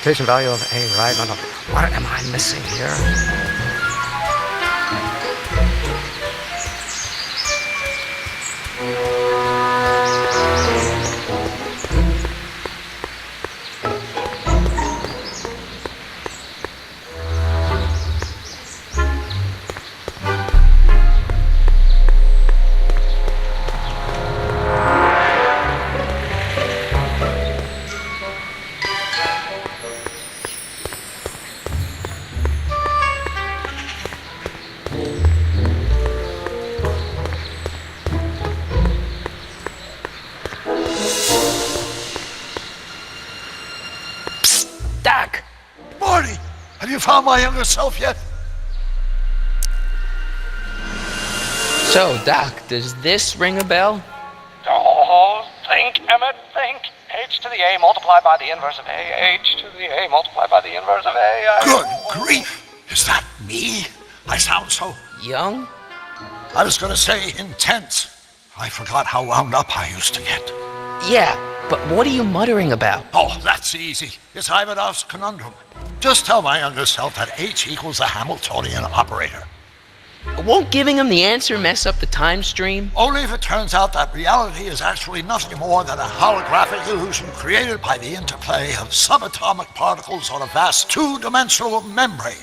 expectation value of A, right? No. What am I missing here? Doc! Marty, have you found my younger self yet? So, Doc, does this ring a bell? Oh, think, Emmett, think. H to the A multiplied by the inverse of A. H to the A multiplied by the inverse of A. Good grief! Is that me? I sound so... Young? I was gonna say intense. I forgot how wound up I used to get. Yeah, but what are you muttering about? Oh, that's easy. It's Ivanov's conundrum. Just tell my younger self that H equals a Hamiltonian operator. Won't giving him the answer mess up the time stream? Only if it turns out that reality is actually nothing more than a holographic illusion created by the interplay of subatomic particles on a vast two-dimensional membrane.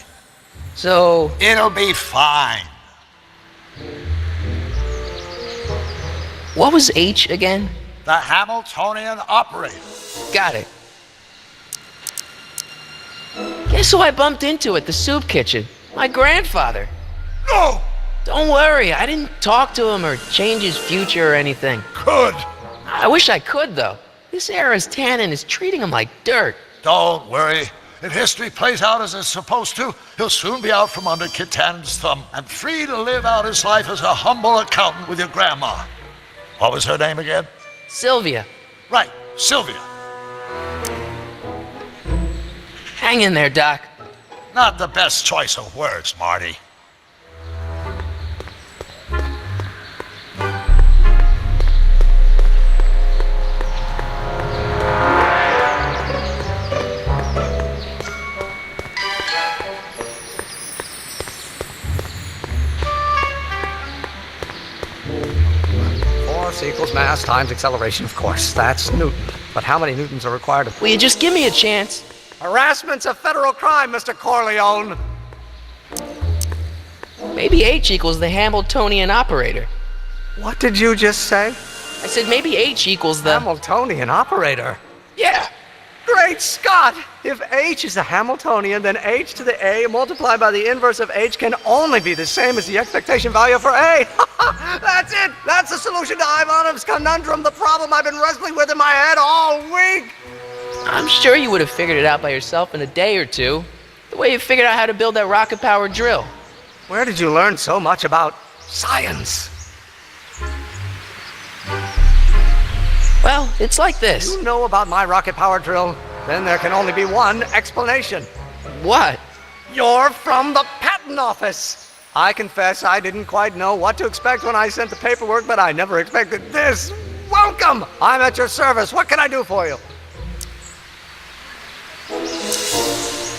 So... It'll be fine. What was H again? The Hamiltonian operator. Got it. Guess who I bumped into at the soup kitchen? My grandfather. No! Don't worry, I didn't talk to him or change his future or anything. Good. I wish I could, though. This era's Tannen is treating him like dirt. Don't worry. If history plays out as it's supposed to, he'll soon be out from under Kit Tannen's thumb and free to live out his life as a humble accountant with your grandma. What was her name again? Sylvia. Right, Sylvia. Hang in there, Doc. Not the best choice of words, Marty. Force equals mass times acceleration, of course. That's Newton. But how many Newtons are required to... Will you just give me a chance? Harassment's a federal crime, Mr. Corleone. Maybe H equals the Hamiltonian operator. What did you just say? I said maybe H equals the... Hamiltonian operator. Yeah! Great Scott! If H is a Hamiltonian, then H to the A multiplied by the inverse of H can only be the same as the expectation value for A. That's it! That's the solution to Ivanov's conundrum, the problem I've been wrestling with in my head all week! I'm sure you would have figured it out by yourself in a day or two. The way you figured out how to build that rocket-powered drill. Where did you learn so much about science? Well, it's like this. You know about my rocket-powered drill? Then there can only be one explanation. What? You're from the patent office. I confess I didn't quite know what to expect when I sent the paperwork, but I never expected this. Welcome! I'm at your service. What can I do for you?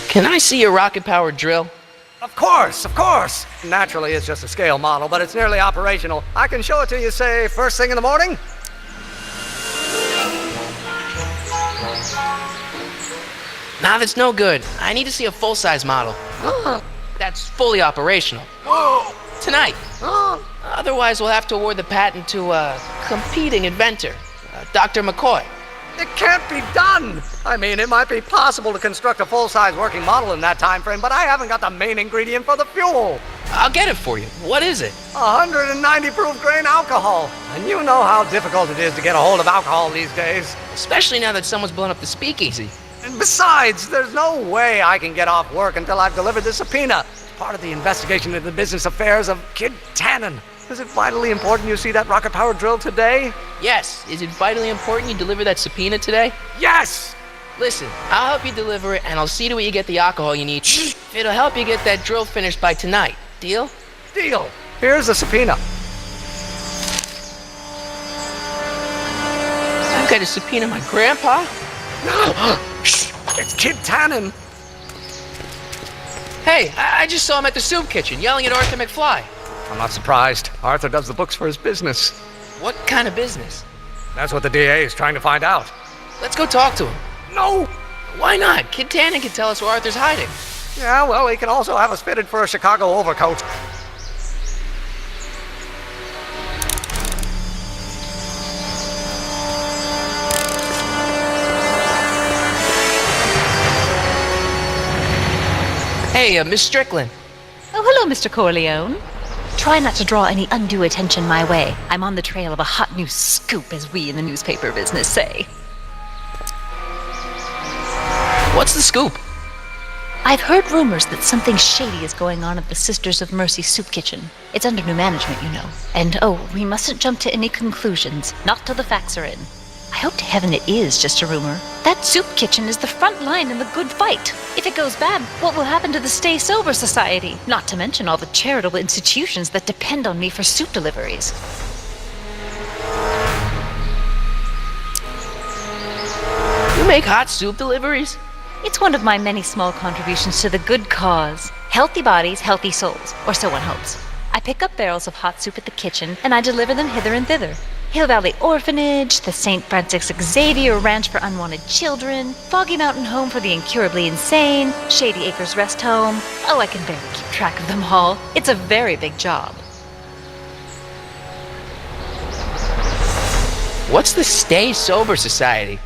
Can I see your rocket-powered drill? Of course, of course. Naturally, it's just a scale model, but it's nearly operational. I can show it to you, say, first thing in the morning. Nah, that's no good. I need to see a full-size model. That's fully operational. Tonight. Otherwise, we'll have to award the patent to a competing inventor, Dr. McCoy. It can't be done. I mean, it might be possible to construct a full-size working model in that time frame, but I haven't got the main ingredient for the fuel. I'll get it for you. What is it? 190 proof grain alcohol. And you know how difficult it is to get a hold of alcohol these days. Especially now that someone's blown up the speakeasy. And besides, there's no way I can get off work until I've delivered the subpoena. It's part of the investigation into the business affairs of Kid Tannen. Is it vitally important you see that rocket-powered drill today? Yes. Is it vitally important you deliver that subpoena today? Yes! Listen, I'll help you deliver it, and I'll see to it you get the alcohol you need. It'll help you get that drill finished by tonight. Deal? Deal. Here's the subpoena. I've got to subpoena my grandpa? It's Kid Tannen. Hey, I just saw him at the soup kitchen yelling at Arthur McFly. I'm not surprised. Arthur does the books for his business. What kind of business? That's what the DA is trying to find out. Let's go talk to him. No! Why not? Kid Tannen can tell us where Arthur's hiding. Yeah, well, he can also have us fitted for a Chicago overcoat. Hey, Miss Strickland. Oh, hello, Mr. Corleone. Try not to draw any undue attention my way. I'm on the trail of a hot new scoop, as we in the newspaper business say. What's the scoop? I've heard rumors that something shady is going on at the Sisters of Mercy soup kitchen. It's under new management, you know. And we mustn't jump to any conclusions, not till the facts are in. I hope to heaven it is just a rumor. That soup kitchen is the front line in the good fight. If it goes bad, what will happen to the Stay Sober Society? Not to mention all the charitable institutions that depend on me for soup deliveries. You make hot soup deliveries? It's one of my many small contributions to the good cause. Healthy bodies, healthy souls, or so one hopes. I pick up barrels of hot soup at the kitchen, and I deliver them hither and thither. Hill Valley Orphanage, the St. Francis Xavier Ranch for Unwanted Children, Foggy Mountain Home for the Incurably Insane, Shady Acres Rest Home. Oh, I can barely keep track of them all. It's a very big job. What's the Stay Sober Society?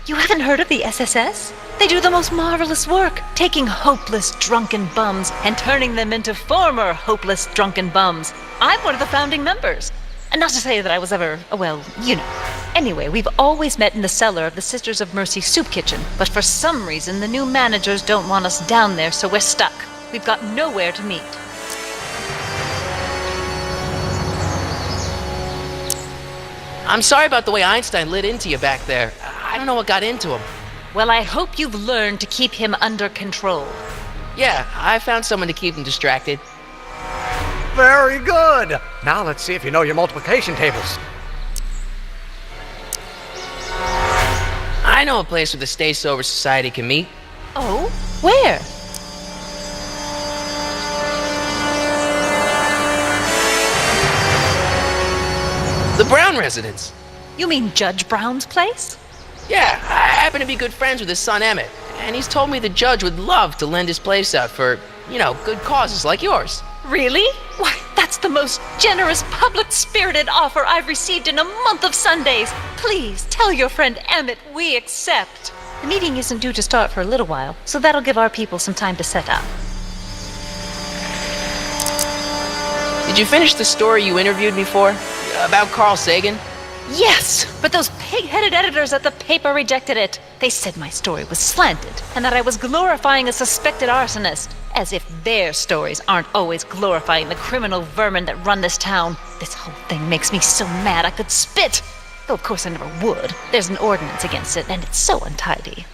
You haven't heard of the SSS? They do the most marvelous work, taking hopeless drunken bums and turning them into former hopeless drunken bums. I'm one of the founding members. And not to say that I was ever, well, you know. Anyway, we've always met in the cellar of the Sisters of Mercy soup kitchen, but for some reason the new managers don't want us down there, so we're stuck. We've got nowhere to meet. I'm sorry about the way Einstein lit into you back there. I don't know what got into him. Well, I hope you've learned to keep him under control. Yeah, I found someone to keep him distracted. Very good. Now let's see if you know your multiplication tables. I know a place where the Stay Sober Society can meet. Oh? Where? The Brown residence. You mean Judge Brown's place? Yeah, I happen to be good friends with his son Emmett, and he's told me the judge would love to lend his place out for, good causes like yours. Really? Why, that's the most generous, public-spirited offer I've received in a month of Sundays. Please, tell your friend Emmett we accept. The meeting isn't due to start for a little while, so that'll give our people some time to set up. Did you finish the story you interviewed me for? About Carl Sagan? Yes, but those pig-headed editors at the paper rejected it. They said my story was slanted, and that I was glorifying a suspected arsonist. As if their stories aren't always glorifying the criminal vermin that run this town. This whole thing makes me so mad I could spit. Though of course I never would. There's an ordinance against it, and it's so untidy.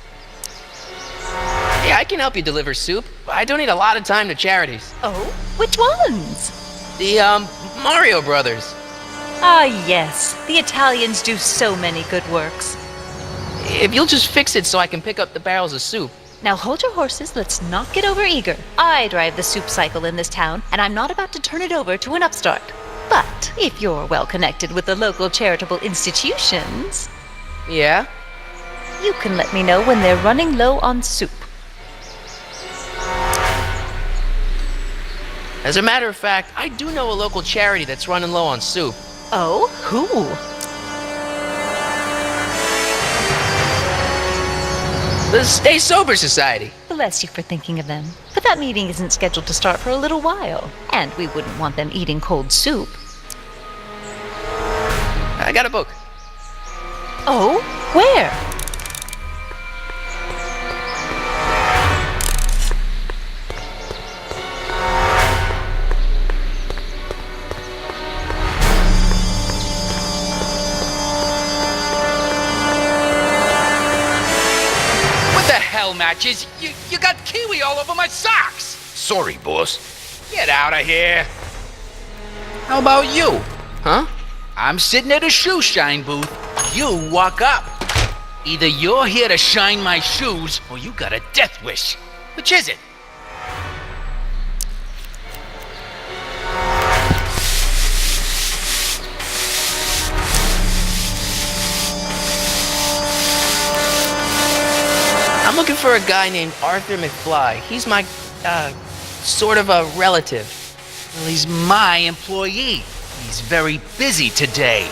Yeah, I can help you deliver soup. I donate a lot of time to charities. Oh? Which ones? The, Mario Brothers. Ah, yes. The Italians do so many good works. If you'll just fix it so I can pick up the barrels of soup. Now hold your horses, let's not get over-eager. I drive the soup cycle in this town, and I'm not about to turn it over to an upstart. But if you're well connected with the local charitable institutions... Yeah? You can let me know when they're running low on soup. As a matter of fact, I do know a local charity that's running low on soup. Oh? Who? The Stay Sober Society. Bless you for thinking of them. But that meeting isn't scheduled to start for a little while. And we wouldn't want them eating cold soup. I got a book. Oh? Where? Matches. You got kiwi all over my socks. Sorry, boss. Get out of here. How about you? Huh? I'm sitting at a shoe shine booth. You walk up. Either you're here to shine my shoes, or you got a death wish. Which is it? I'm looking for a guy named Arthur McFly. He's my, sort of a relative. Well, he's my employee. He's very busy today.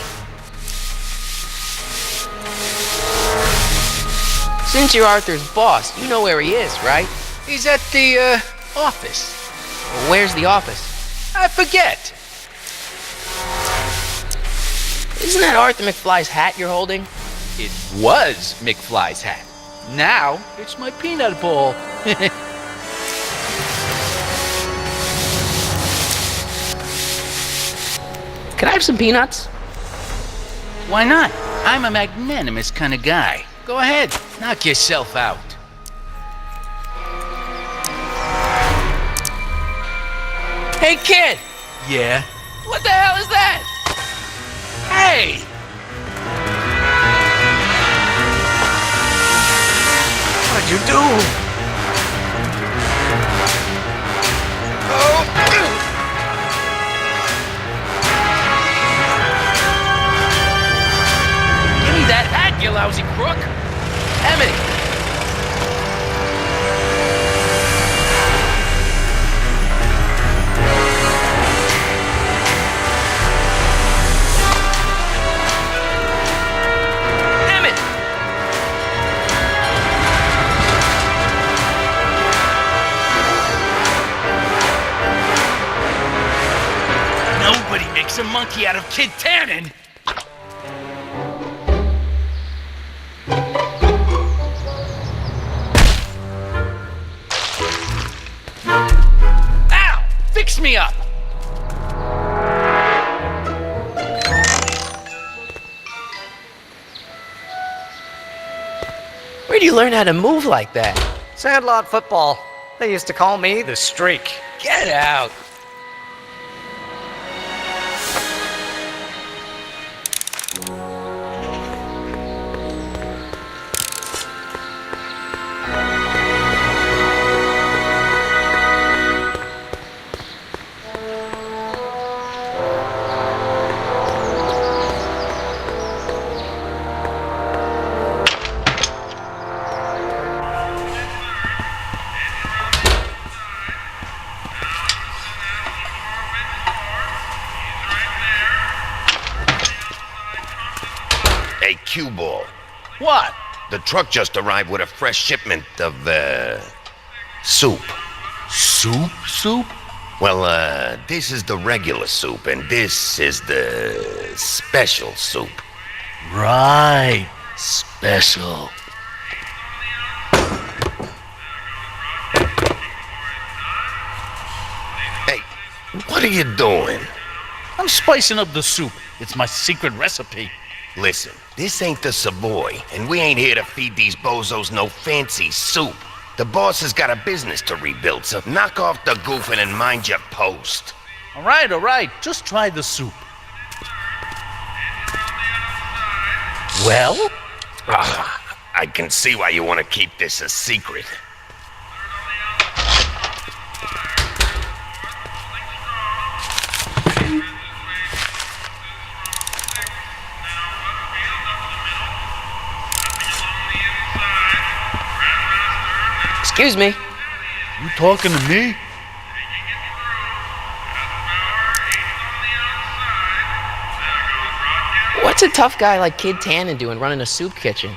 Since you're Arthur's boss, you know where he is, right? He's at the, office. Where's the office? I forget. Isn't that Arthur McFly's hat you're holding? It was McFly's hat. Now, it's my peanut ball. Can I have some peanuts? Why not? I'm a magnanimous kind of guy. Go ahead, knock yourself out. Hey, kid! Yeah? What the hell is that? Hey! What'd you do? Give me that hat, you lousy crook! Emmett! Emmett! Nobody makes a monkey out of Kid Tannen! Ow! Fix me up! Where'd you learn how to move like that? Sandlot football. They used to call me the Streak. Get out! Hey, cue ball. What? The truck just arrived with a fresh shipment of, soup. Soup? Soup? Well, this is the regular soup, and this is the special soup. Right. Special. Hey, what are you doing? I'm spicing up the soup. It's my secret recipe. Listen, this ain't the Savoy, and we ain't here to feed these bozos no fancy soup. The boss has got a business to rebuild, so knock off the goofing and mind your post. All right. Just try the soup. Well? I can see why you want to keep this a secret. Excuse me. You talking to me? What's a tough guy like Kid Tannen doing running a soup kitchen?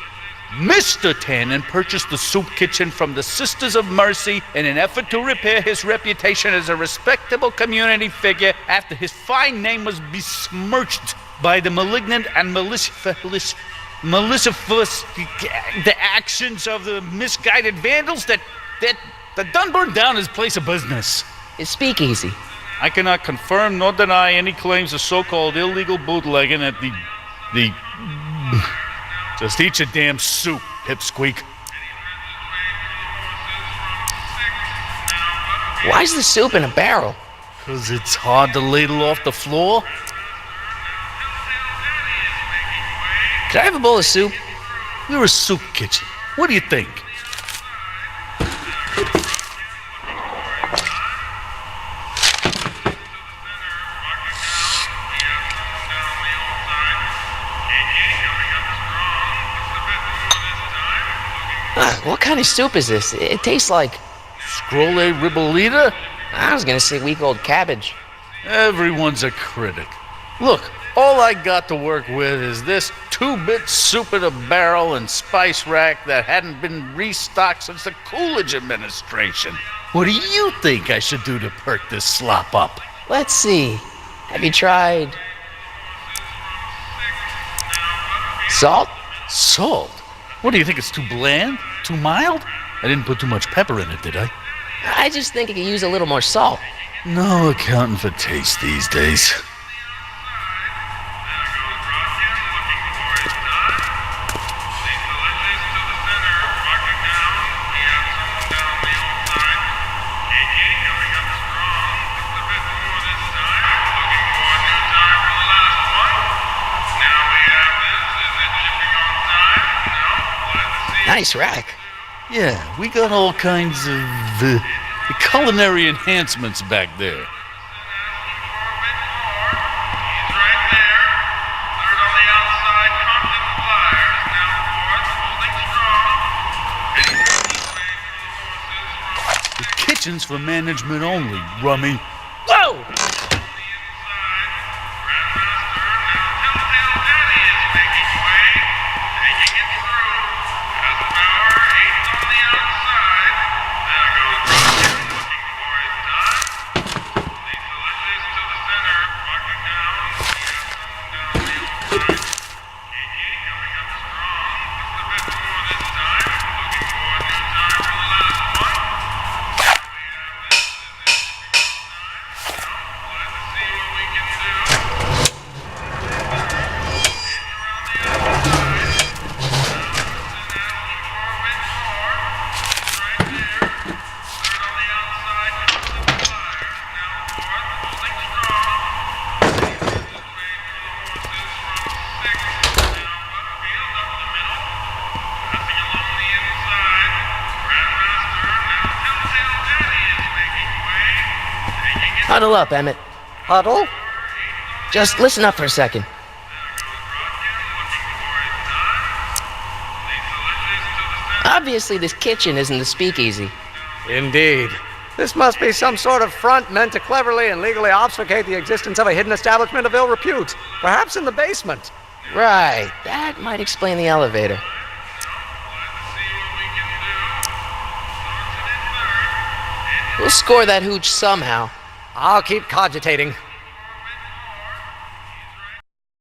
Mr. Tannen purchased the soup kitchen from the Sisters of Mercy in an effort to repair his reputation as a respectable community figure after his fine name was besmirched by the malignant and malicious the actions of the misguided vandals that done burned down his place of business. It's Speakeasy. I cannot confirm nor deny any claims of so-called illegal bootlegging at the Just eat your damn soup, pipsqueak. Why's the soup in a barrel? 'Cause it's hard to ladle off the floor. Could I have a bowl of soup? We're a soup kitchen. What do you think? What kind of soup is this? It tastes like... Scrolle ribollita? I was gonna say week-old cabbage. Everyone's a critic. Look, all I got to work with is this 2-bit soup in a barrel and spice rack that hadn't been restocked since the Coolidge administration. What do you think I should do to perk this slop up? Let's see. Have you tried... salt? Salt? What do you think, it's too bland? Too mild? I didn't put too much pepper in it, did I? I just think it could use a little more salt. No accounting for taste these days. Nice rack. Yeah, we got all kinds of culinary enhancements back there. The kitchen's for management only, Rummy. Whoa! Huddle up, Emmett. Huddle? Just listen up for a second. Obviously, this kitchen isn't the speakeasy. Indeed. This must be some sort of front meant to cleverly and legally obfuscate the existence of a hidden establishment of ill repute, perhaps in the basement. Right. That might explain the elevator. We'll score that hooch somehow. I'll keep cogitating.